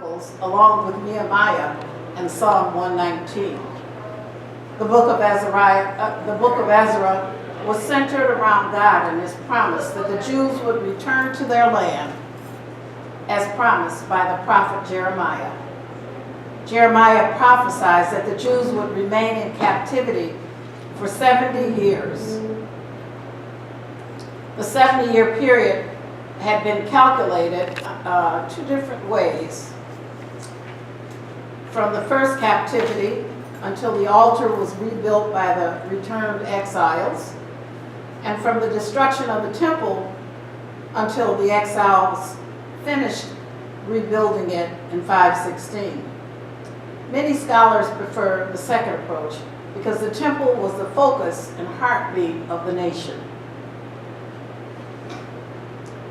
Chronicles along with Nehemiah and Psalm 119. The book of Ezra was centered around God and his promise that the Jews would return to their land as promised by the prophet Jeremiah. Jeremiah prophesied that the Jews would remain in captivity for 70 years. The 70-year period had been calculated two different ways. From the first captivity until the altar was rebuilt by the returned exiles, and from the destruction of the temple until the exiles finished rebuilding it in 516. Many scholars prefer the second approach because the temple was the focus and heartbeat of the nation.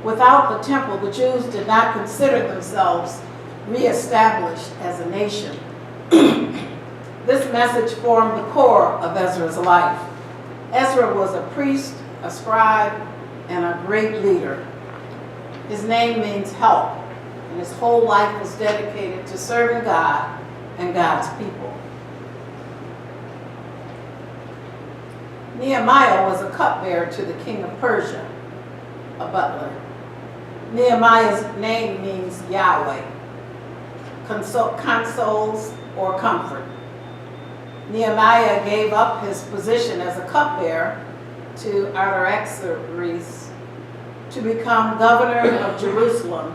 Without the temple, the Jews did not consider themselves reestablished as a nation. This message formed the core of Ezra's life. Ezra was a priest, a scribe, and a great leader. His name means help, and his whole life was dedicated to serving God and God's people. Nehemiah was a cupbearer to the king of Persia, a butler. Nehemiah's name means Yahweh, consoles or comfort. Nehemiah gave up his position as a cupbearer to Artaxerxes to become governor of Jerusalem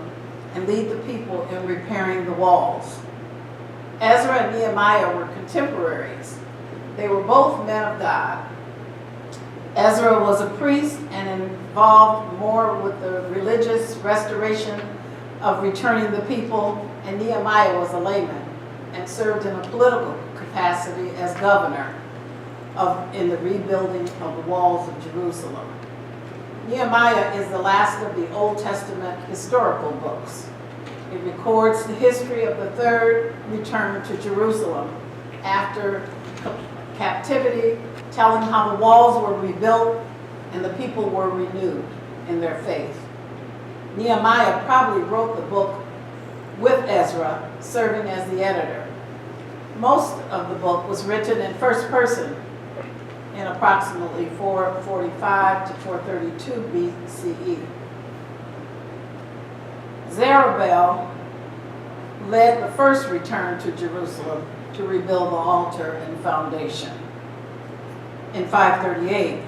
and lead the people in repairing the walls. Ezra and Nehemiah were contemporaries. They were both men of God. Ezra was a priest and involved more with the religious restoration of returning the people, and Nehemiah was a layman and served in a political capacity as governor in the rebuilding of the walls of Jerusalem. Nehemiah is the last of the Old Testament historical books. It records the history of the third return to Jerusalem after captivity, telling how the walls were rebuilt and the people were renewed in their faith. Nehemiah probably wrote the book with Ezra, serving as the editor. Most of the book was written in first person in approximately 445 to 432 BCE. Zerubbabel led the first return to Jerusalem to rebuild the altar and foundation in 538.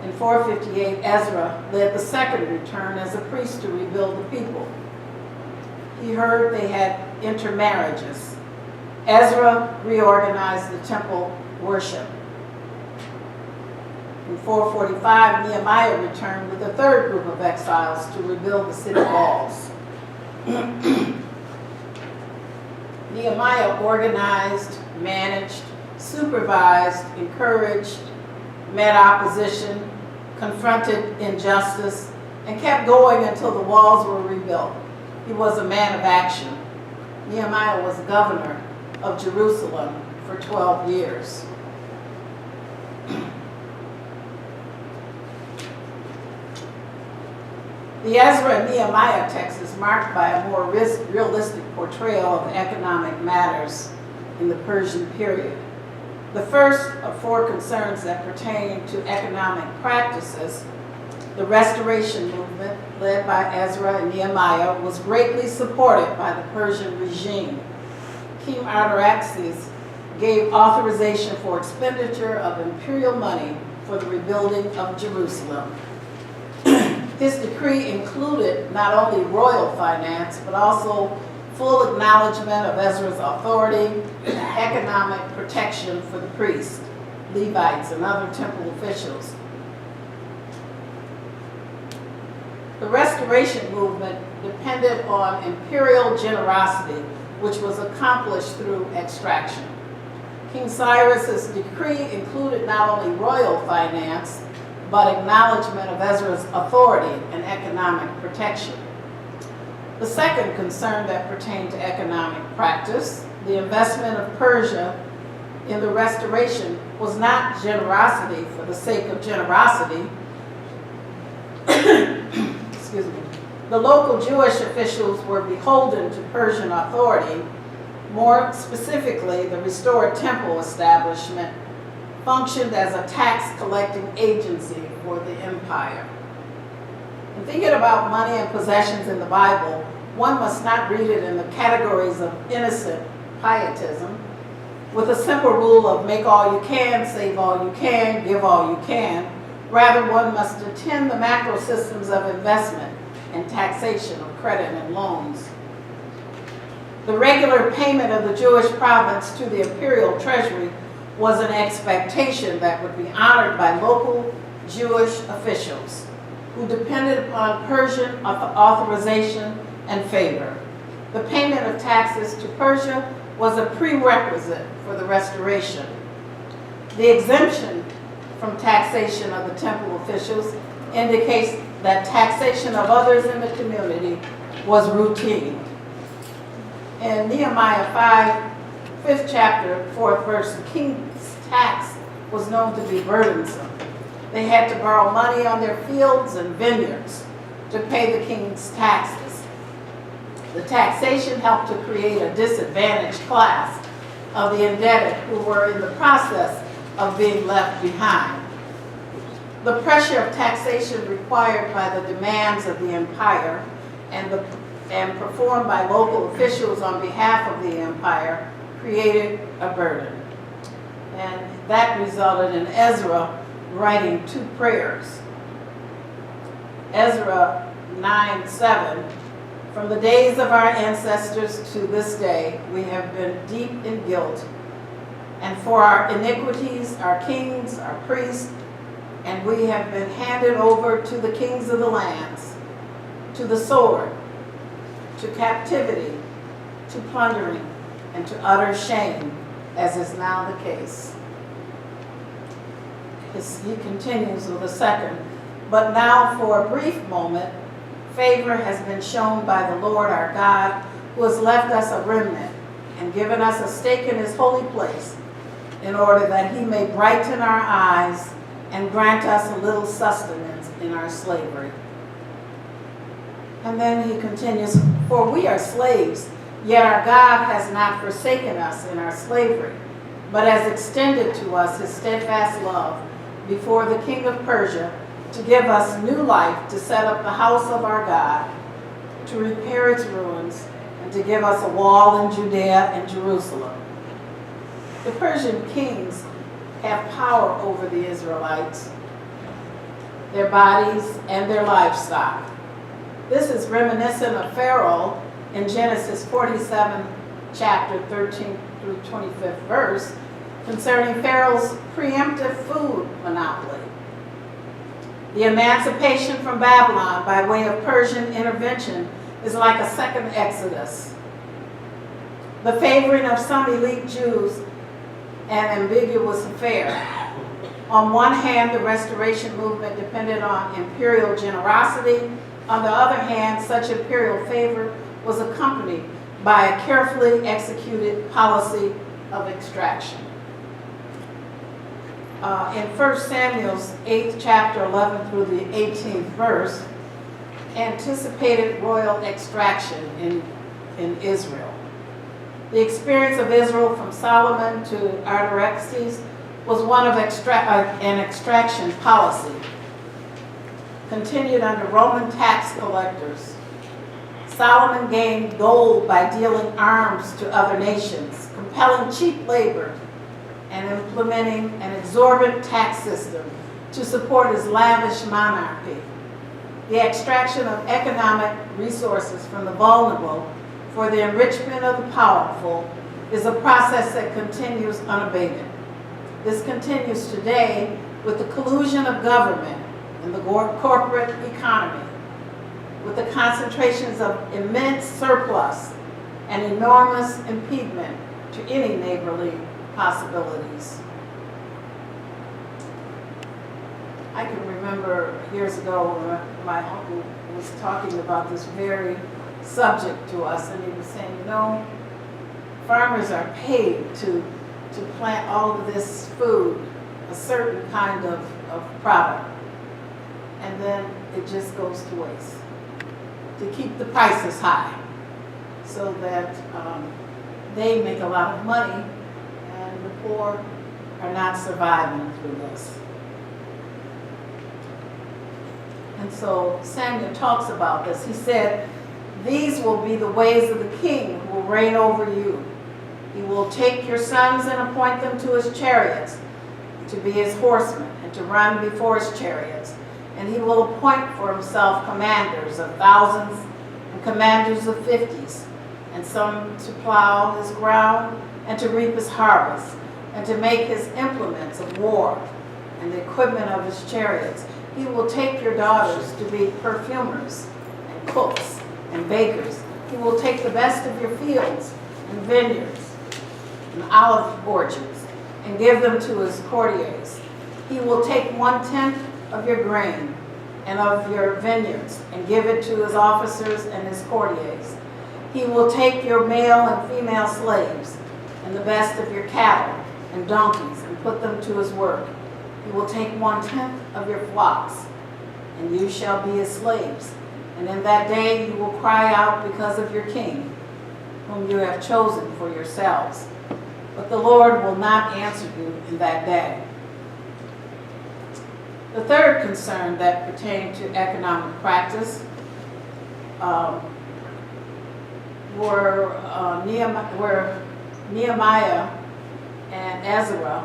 In 458, Ezra led the second return as a priest to rebuild the people. He heard they had intermarriages. Ezra reorganized the temple worship. In 445, Nehemiah returned with a third group of exiles to rebuild the city walls. Nehemiah organized, managed, supervised, encouraged, met opposition, confronted injustice, and kept going until the walls were rebuilt. He was a man of action. Nehemiah was governor of Jerusalem for 12 years. The Ezra and Nehemiah text is marked by a more realistic portrayal of economic matters in the Persian period. The first of four concerns that pertain to economic practices, the Restoration movement led by Ezra and Nehemiah, was greatly supported by the Persian regime. King Artaxerxes gave authorization for expenditure of imperial money for the rebuilding of Jerusalem. His decree included not only royal finance, but also full acknowledgement of Ezra's authority and economic protection for the priests, Levites, and other temple officials. The Restoration movement depended on imperial generosity, which was accomplished through extraction. King Cyrus's decree included not only royal finance, but acknowledgement of Ezra's authority and economic protection. The second concern that pertained to economic practice, the investment of Persia in the restoration, was not generosity for the sake of generosity, excuse me, The local Jewish officials were beholden to Persian authority. More specifically, the restored temple establishment functioned as a tax collecting agency for the empire. In thinking about money and possessions in the Bible, one must not read it in the categories of innocent pietism, with a simple rule of make all you can, save all you can, give all you can. Rather, one must attend the macro systems of investment and taxation of credit and loans. The regular payment of the Jewish province to the imperial treasury was an expectation that would be honored by local Jewish officials who depended upon Persian authorization and favor. The payment of taxes to Persia was a prerequisite for the restoration. The exemption from taxation of the temple officials indicates that taxation of others in the community was routine. In Nehemiah 5, 5th chapter, 4th verse, the king's tax was known to be burdensome. They had to borrow money on their fields and vineyards to pay the king's taxes. The taxation helped to create a disadvantaged class of the indebted who were in the process of being left behind. The pressure of taxation required by the demands of the empire and performed by local officials on behalf of the empire created a burden. And that resulted in Ezra writing 2 prayers. Ezra 9:7, from the days of our ancestors to this day, we have been deep in guilt. And for our iniquities, our kings, our priests, and we have been handed over to the kings of the lands, to the sword, to captivity, to plundering, and to utter shame, as is now the case. He continues with a second. But now for a brief moment, favor has been shown by the Lord our God, who has left us a remnant and given us a stake in his holy place, in order that he may brighten our eyes and grant us a little sustenance in our slavery. And then he continues, for we are slaves, yet our God has not forsaken us in our slavery, but has extended to us his steadfast love before the king of Persia, to give us new life, to set up the house of our God, to repair its ruins, and to give us a wall in Judea and Jerusalem. The Persian kings have power over the Israelites, their bodies, and their livestock. This is reminiscent of Pharaoh in Genesis 47, chapter 13 through 25th verse, concerning Pharaoh's preemptive food monopoly. The emancipation from Babylon by way of Persian intervention is like a second Exodus. The favoring of some elite Jews, an ambiguous affair. On one hand, the restoration movement depended on imperial generosity. On the other hand, such imperial favor was accompanied by a carefully executed policy of extraction. In 1 Samuel's 8th chapter, 11 through the 18th verse, anticipated royal extraction in Israel. The experience of Israel from Solomon to Artaxerxes was one of an extraction policy, continued under Roman tax collectors. Solomon gained gold by dealing arms to other nations, compelling cheap labor, and implementing an exorbitant tax system to support his lavish monarchy. The extraction of economic resources from the vulnerable for the enrichment of the powerful is a process that continues unabated. This continues today with the collusion of government and the corporate economy, with the concentrations of immense surplus and enormous impediment to any neighborly possibilities. I can remember years ago when my uncle was talking about this very subject to us, and he was saying, you know, farmers are paid to plant all of this food, a certain kind of product, and then it just goes to waste. to keep the prices high so that they make a lot of money and the poor are not surviving through this. And so Samuel talks about this. He said, "These will be the ways of the king who will reign over you. He will take your sons and appoint them to his chariots, to be his horsemen, and to run before his chariots. And he will appoint for himself commanders of thousands and commanders of fifties, and some to plow his ground and to reap his harvest, and to make his implements of war and the equipment of his chariots. He will take your daughters to be perfumers and cooks and bakers. He will take the best of your fields and vineyards and olive orchards and give them to his courtiers. He will take 1/10 of your grain and of your vineyards and give it to his officers and his courtiers. He will take your male and female slaves and the best of your cattle and donkeys and put them to his work. He will take 1/10 of your flocks, and you shall be his slaves. And in that day you will cry out because of your king, whom you have chosen for yourselves. But the Lord will not answer you in that day." The third concern that pertained to economic practice were Nehemiah and Ezra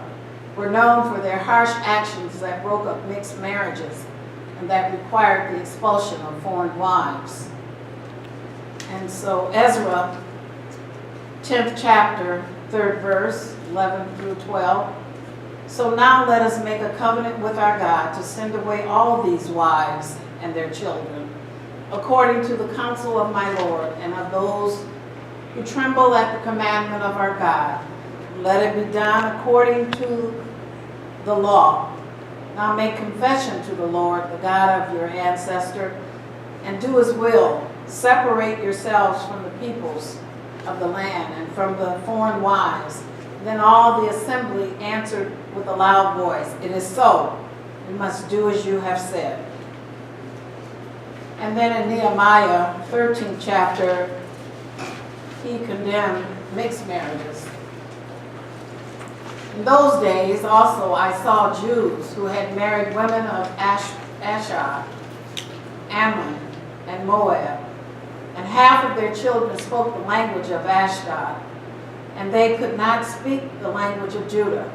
were known for their harsh actions that broke up mixed marriages and that required the expulsion of foreign wives. And so Ezra, 10th chapter, 3rd verse, 11 through 12. "So now let us make a covenant with our God to send away all these wives and their children, according to the counsel of my Lord and of those who tremble at the commandment of our God. Let it be done according to the law. Now make confession to the Lord, the God of your ancestor, and do his will. Separate yourselves from the peoples of the land and from the foreign wives." Then all the assembly answered with a loud voice, "It is so. We must do as you have said." And then in Nehemiah, 13th chapter, he condemned mixed marriages. "In those days also I saw Jews who had married women of Ashdod, Ammon, and Moab, and half of their children spoke the language of Ashdod, and they could not speak the language of Judah,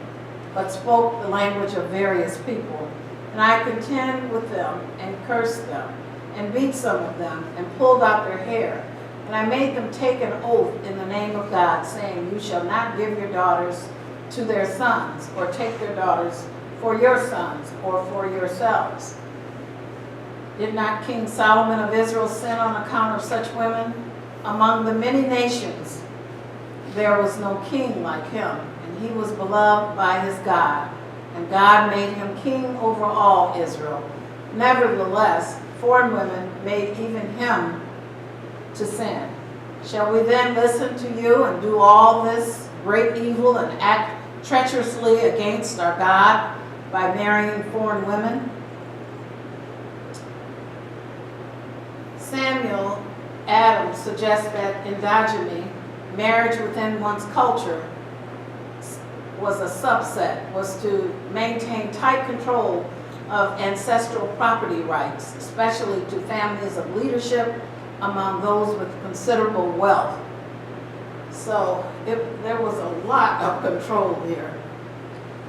but spoke the language of various people. And I contended with them and cursed them, and beat some of them, and pulled out their hair. And I made them take an oath in the name of God, saying, You shall not give your daughters to their sons, or take their daughters for your sons, or for yourselves. Did not King Solomon of Israel sin on account of such women? Among the many nations there was no king like him, and he was beloved by his God, and God made him king over all Israel. Nevertheless, foreign women made even him to sin. Shall we then listen to you and do all this great evil and act treacherously against our God by marrying foreign women?" Samuel Adams suggests that endogamy, marriage within one's culture, was a subset, was to maintain tight control of ancestral property rights, especially to families of leadership among those with considerable wealth. So there was a lot of control here,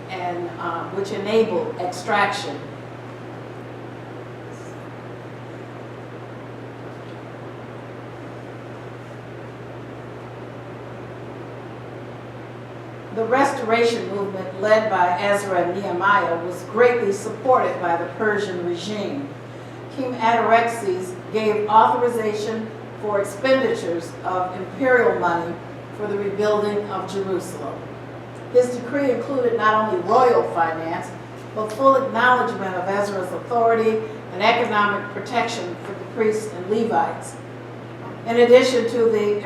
and which enabled extraction. The Restoration movement led by Ezra and Nehemiah was greatly supported by the Persian regime. King Artaxerxes gave authorization for expenditures of imperial money for the rebuilding of Jerusalem. His decree included not only royal finance, but full acknowledgement of Ezra's authority and economic protection for the priests and Levites. In addition to the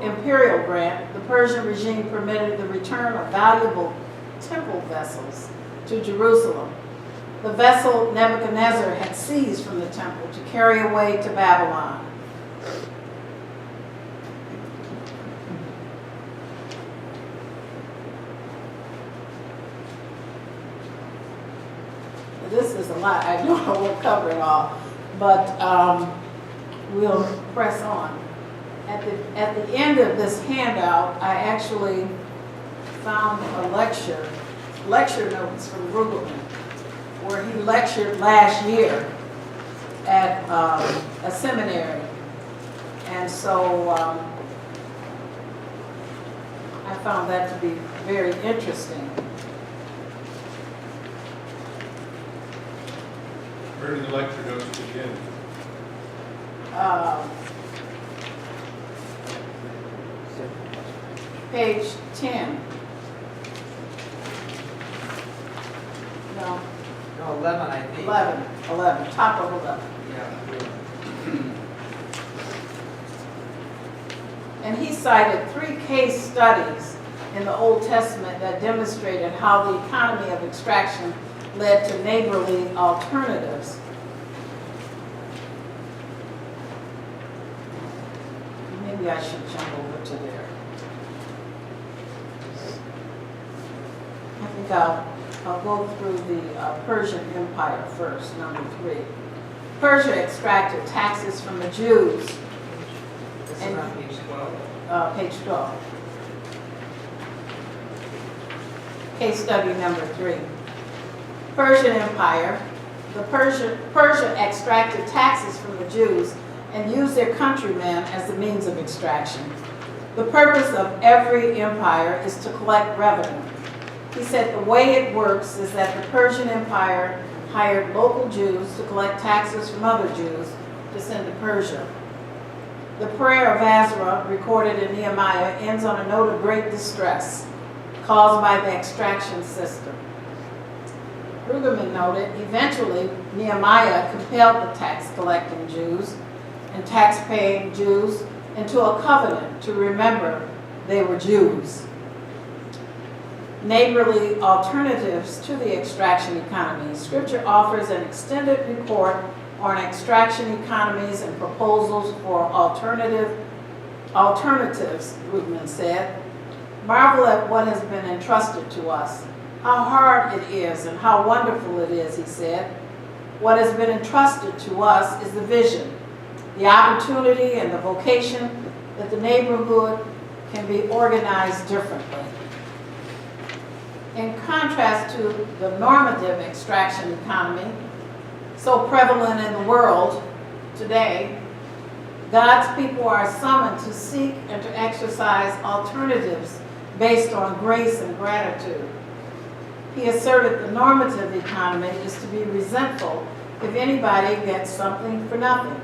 imperial grant, the Persian regime permitted the return of valuable temple vessels to Jerusalem. The vessel Nebuchadnezzar had seized from the temple to carry away to Babylon. this is a lot. I know I won't cover it all, but we'll press on. At the end of this handout, I actually found a lecture notes from Rugelman, where he lectured last year at a seminary. And so I found that to be very interesting. Where do the lecture notes begin? Page 10. No, No, 11, I think. 11, top of 11. Yeah. And he cited 3 case studies in the Old Testament that demonstrated how the economy of extraction led to neighborly alternatives. Maybe I should jump over to there. I think I'll go through the Persian Empire first, number 3. Persia extracted taxes from the Jews. This is on page 12. Page 12. Case study number 3. Persian Empire. Persia extracted taxes from the Jews and used their countrymen as the means of extraction. The purpose of every empire is to collect revenue. He said the way it works is that the Persian Empire hired local Jews to collect taxes from other Jews to send to Persia. The prayer of Azra, recorded in Nehemiah, ends on a note of great distress caused by the extraction system. Rugerman noted, eventually Nehemiah compelled the tax-collecting Jews and tax-paying Jews into a covenant to remember they were Jews. Neighborly alternatives to the extraction economy. Scripture offers an extended report on extraction economies and proposals for alternatives, Rugerman said. Marvel at what has been entrusted to us. How hard it is and how wonderful it is, he said. What has been entrusted to us is the vision, the opportunity, and the vocation that the neighborhood can be organized differently. In contrast to the normative extraction economy, so prevalent in the world today, God's people are summoned to seek and to exercise alternatives based on grace and gratitude. He asserted the normative economy is to be resentful if anybody gets something for nothing.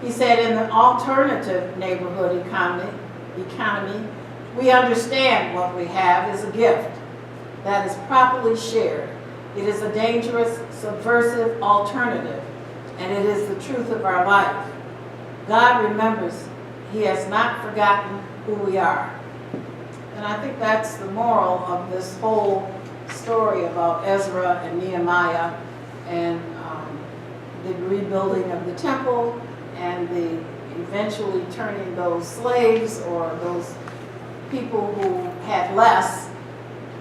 He said in the alternative neighborhood economy, we understand what we have is a gift that is properly shared. It is a dangerous, subversive alternative, and it is the truth of our life. God remembers He has not forgotten who we are. And I think that's the moral of this whole story about Ezra and Nehemiah and the rebuilding of the temple and the eventually turning those slaves or those people who had less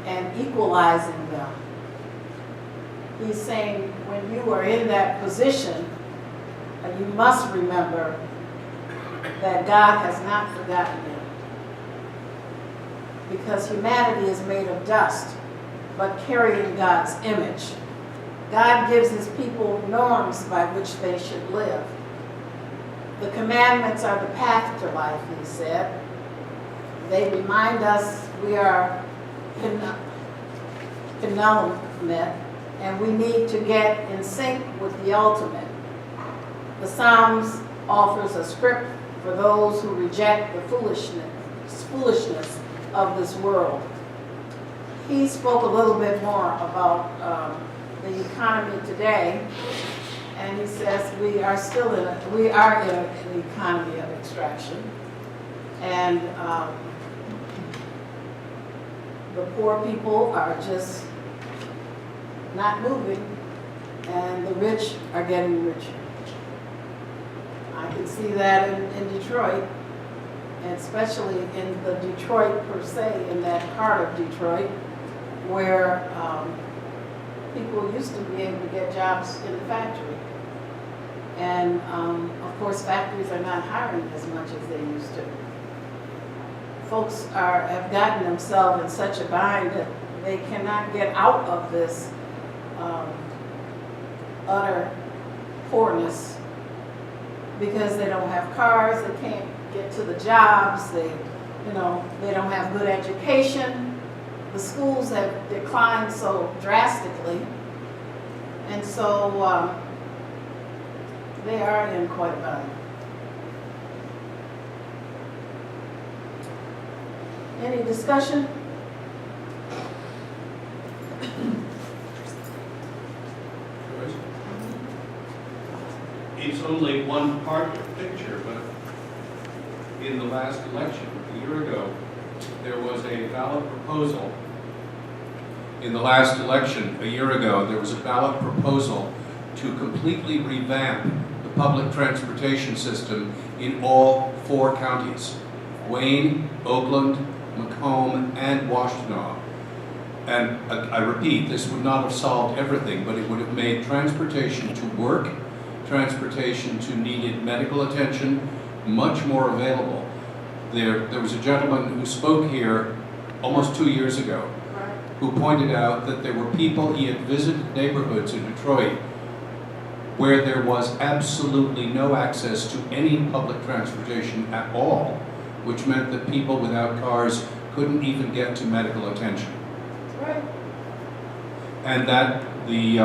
and equalizing them. He's saying when you are in that position, you must remember that God has not forgotten you. Because humanity is made of dust, but carrying God's image. God gives His people norms by which they should live. The commandments are the path to life, he said. They remind us we are penultimate, and we need to get in sync with the ultimate. The Psalms offers a script for those who reject the foolishness of this world. He spoke a little bit more about the economy today, and he says we are in an economy of extraction, and the poor people are just not moving, and the rich are getting richer. I can see that in Detroit, and especially in the Detroit per se, in that heart of Detroit, where people used to be able to get jobs in the factory. And of course, factories are not hiring as much as they used to. Folks have gotten themselves in such a bind that they cannot get out of this utter poorness because they don't have cars, they can't get to the jobs, they don't have good education. The schools have declined so drastically, and so they are in quite a bind. Any discussion? It's only one part of the picture, but in the last election, a year ago, there was a ballot proposal. In the last election, a year ago, there was a ballot proposal to completely revamp the public transportation system in all 4 counties: Wayne, Oakland, Macomb, and Washtenaw. And I repeat, this would not have solved everything, but it would have made transportation to work, transportation to needed medical attention, much more available. There was a gentleman who spoke here almost 2 years ago who pointed out that there were people, he had visited neighborhoods in Detroit where there was absolutely no access to any public transportation at all, which meant that people without cars couldn't even get to medical attention. Right. And that it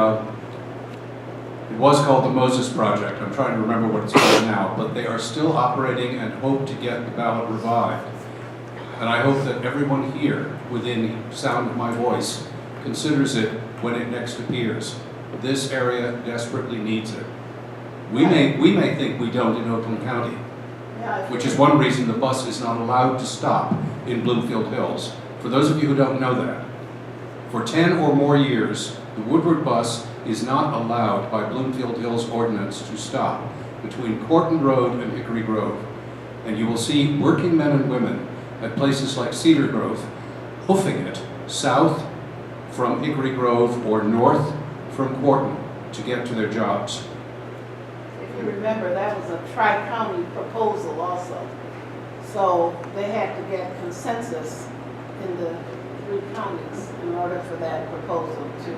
was called the Moses Project. I'm trying to remember what it's called now, but they are still operating and hope to get the ballot revived. And I hope that everyone here, within sound of my voice, considers it when it next appears. This area desperately needs it. We may think we don't in Oakland County, which is one reason the bus is not allowed to stop in Bloomfield Hills. For those of you who don't know that, for 10 or more years, the Woodward bus is not allowed by Bloomfield Hills ordinance to stop between Corton Road and Hickory Grove. And you will see working men and women at places like Cedar Grove hoofing it south from Hickory Grove or north from Corton to get to their jobs. If you remember, that was a tri-county proposal also. So they had to get consensus in the 3 counties in order for that proposal to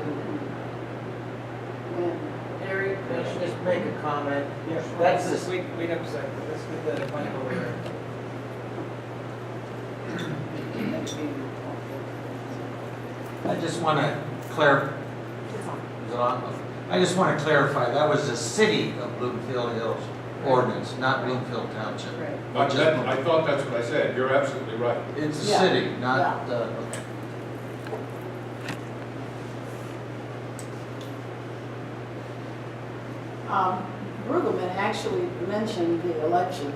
win. Harry, can I just make a comment? Yeah, That's just, wait a second, let's get the mic over here. I just want to clarify. Is it on? I just want to clarify, that was the city of Bloomfield Hills ordinance, not Bloomfield Township. Right. I thought that's what I said. You're absolutely right. It's the Yeah. city, not Yeah. the, okay. Brueggemann actually mentioned the election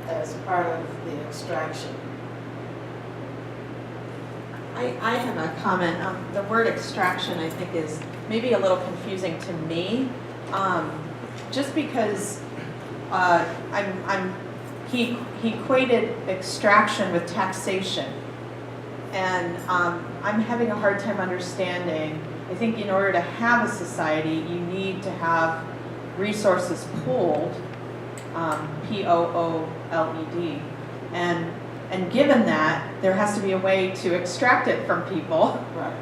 as part of the extraction. I have a comment. The word extraction, I think, is maybe a little confusing to me, just because he equated extraction with taxation, and I'm having a hard time understanding. I think in order to have a society, you need to have resources pooled, P-O-O-L-E-D, and given that, there has to be a way to extract it from people. Right.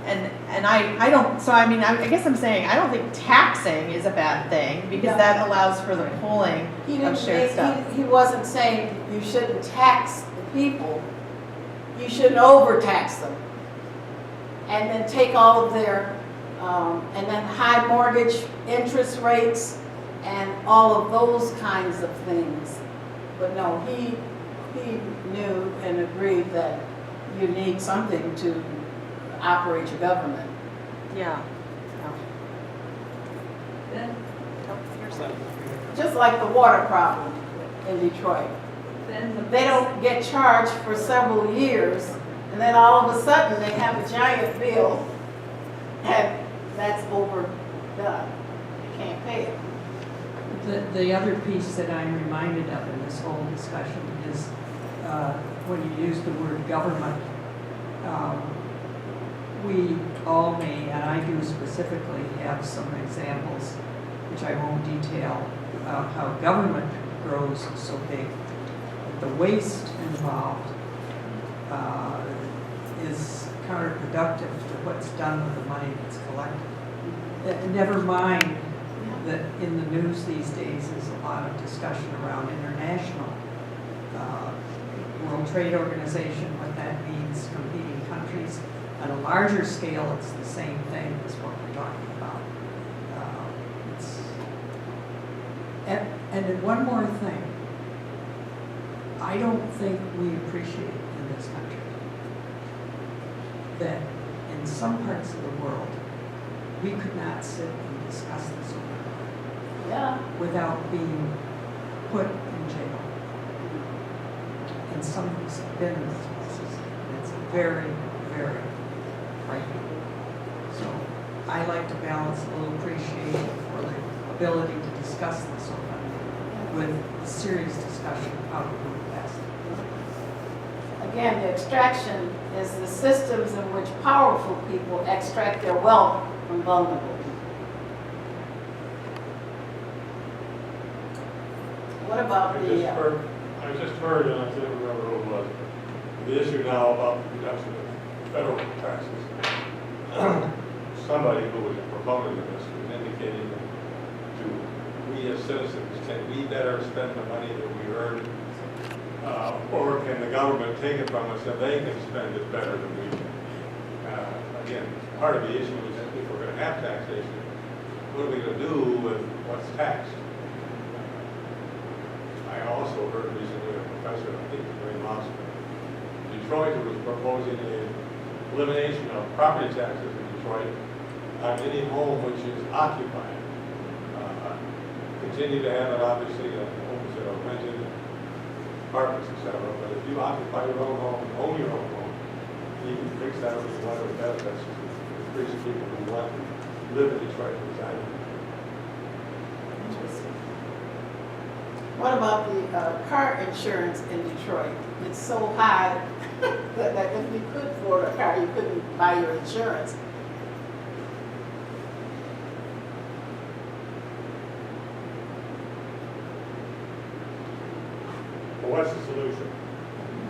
And I don't, so I mean, I guess I'm saying, I don't think taxing is a bad thing, because Yeah. that allows for the pooling of shared stuff. He wasn't saying you shouldn't tax the people. You shouldn't overtax them. And then take all of their, and then high mortgage interest rates and all of those kinds of things. But no, he knew and agreed that you need something to operate your government. Yeah. Just like the water problem in Detroit. They don't get charged for several years, and then all of a sudden they have a giant bill, and that's overdone. You can't pay it. The other piece that I'm reminded of in this whole discussion is when you use the word government, we all may, and I do specifically, have some examples, which I won't detail, about how government grows so big. But the waste involved is counterproductive to what's done with the money that's collected. Never mind that in the news these days is a lot of discussion around international World Trade Organization, what that means, competing countries. On a larger scale, it's the same thing as what we're talking about. And then one more thing. I don't think we appreciate in this country that in some parts of the world, we could not sit and discuss this Yeah. without being put in jail. And some of us have been in those places. And it's very, very frightening. So I like to balance a little appreciation for the ability to discuss this openly with a serious discussion of how to do it best. Again, the extraction is the systems in which powerful people extract their wealth from vulnerable people. What about I the, just heard, and I can't remember who it was, the issue now about the reduction of federal taxes. Somebody who was a proponent of this was indicating that we as citizens, can we better spend the money that we earn? Or can the government take it from us and they can spend it better than we can? Again, part of the issue is that if we're going to have taxation, what are we going to do with what's taxed? I also heard recently a professor, I think in Detroit, who was proposing an elimination of property taxes in Detroit on any home which is occupied. Continue to have it, obviously, homes that are rented, apartments, etc. But if you occupy your own home, own your own home, you can fix that with whatever benefits increase people who want to live in Detroit and reside in Detroit. what about the car insurance in Detroit? It's so high that if you could afford a car, you couldn't buy your insurance. Well, what's the solution?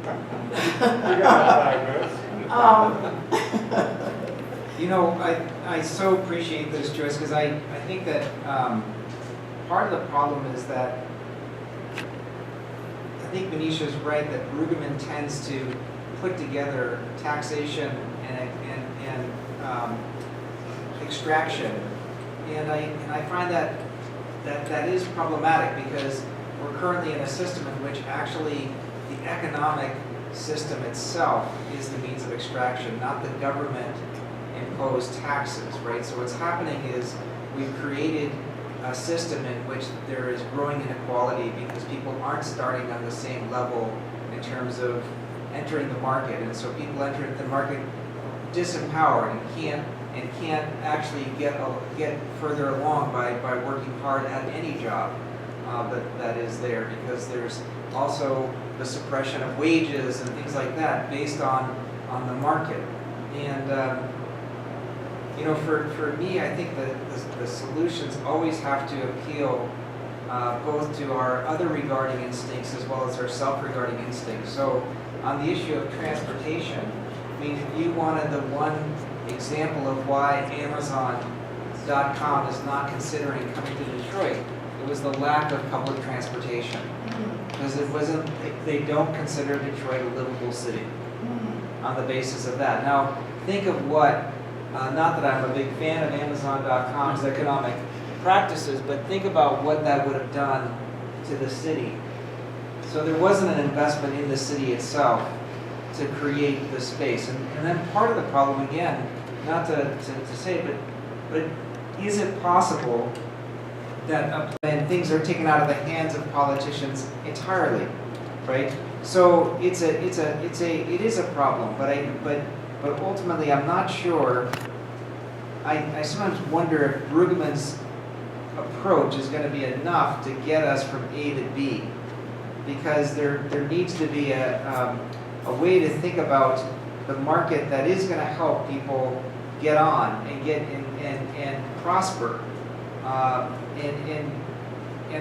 You got 5 minutes. You know, I so appreciate this, Joyce, because I think that part of the problem is that I think Manisha's right that Brueggemann tends to put together taxation and extraction, and I find that is problematic because we're currently in a system in which actually the economic system itself is the means of extraction, not the government imposed taxes, right? So what's happening is we've created a system in which there is growing inequality because people aren't starting on the same level in terms of entering the market, and so people enter the market disempowered and can't actually get further along by working hard at any job that is there, because there's also the suppression of wages and things like that based on the market. And you know, for me, I think the solutions always have to appeal both to our other regarding instincts as well as our self-regarding instincts. So on the issue of transportation, I mean, if you wanted the one example of why Amazon.com is not considering coming to Detroit, it was the lack of public transportation. Because it wasn't, they don't consider Detroit a livable city on the basis of that. Now, think of what, not that I'm a big fan of Amazon.com's economic practices, but think about what that would have done to the city. So there wasn't an investment in the city itself to create the space. And then part of the problem, again, not to say it, but is it possible that and things are taken out of the hands of politicians entirely, right? So it is a problem, but ultimately I'm not sure. I sometimes wonder if Brueggemann's approach is going to be enough to get us from A to B, because there needs to be a way to think about the market that is going to help people get on and get and prosper. And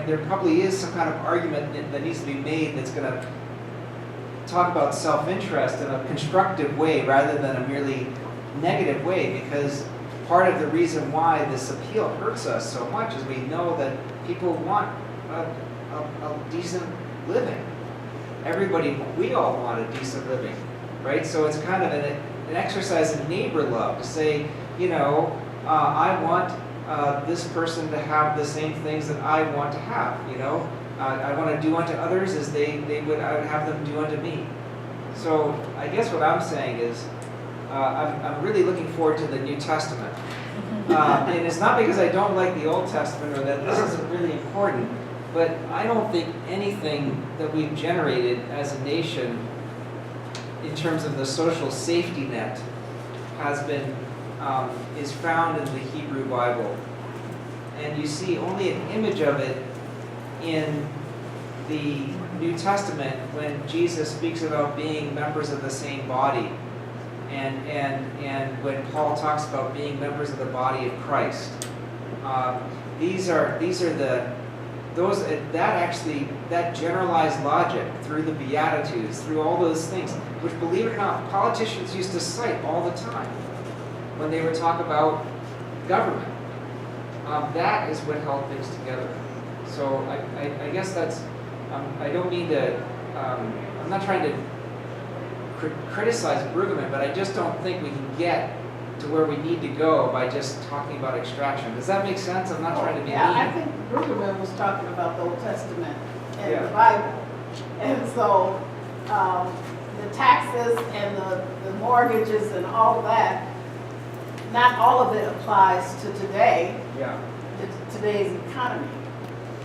there probably is some kind of argument that needs to be made that's going to talk about self-interest in a constructive way rather than a merely negative way, because part of the reason why this appeal hurts us so much is we know that people want a decent living. Everybody, we all want a decent living, right? So it's kind of an exercise in neighbor love to say, you know, I want this person to have the same things that I want to have, you know. I want to do unto others as I would have them do unto me. So I guess what I'm saying is I'm really looking forward to the New Testament. And it's not because I don't like the Old Testament or that this isn't really important, but I don't think anything that we've generated as a nation in terms of the social safety net has been is found in the Hebrew Bible. And you see only an image of it in the New Testament when Jesus speaks about being members of the same body, and when Paul talks about being members of the body of Christ. That generalized logic through the Beatitudes, through all those things, which, believe it or not, politicians used to cite all the time when they would talk about government. That is what held things together. So I guess that's, I don't mean to, I'm not trying to criticize Brueggemann, but I just don't think we can get to where we need to go by just talking about extraction. Does that make sense? I'm not trying to be Yeah, I mean. think Brueggemann was talking about the Old Testament and Yeah. the Bible. And so, the taxes and the mortgages and all of that, not all of it applies to today, Yeah. to today's economy.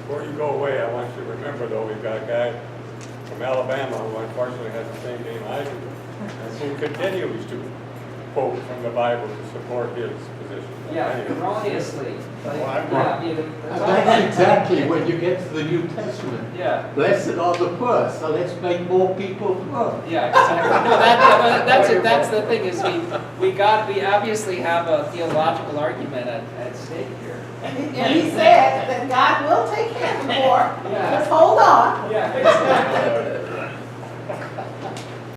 Before you go away, I want you to remember, though, we've got a guy from Alabama who unfortunately has the same name I do, and who continues to quote from the Bible to support his position. Yeah, Anyway. erroneously. Like, Well, I'm yeah, wrong. yeah, That's exactly when you get to the New Testament. Yeah. Blessed are the poor, so let's make more people poor. Yeah, exactly. No, that's it. That's the thing is we obviously have a theological argument at stake here. And he said that God will take care of the poor. Yeah. Just hold on. Yeah.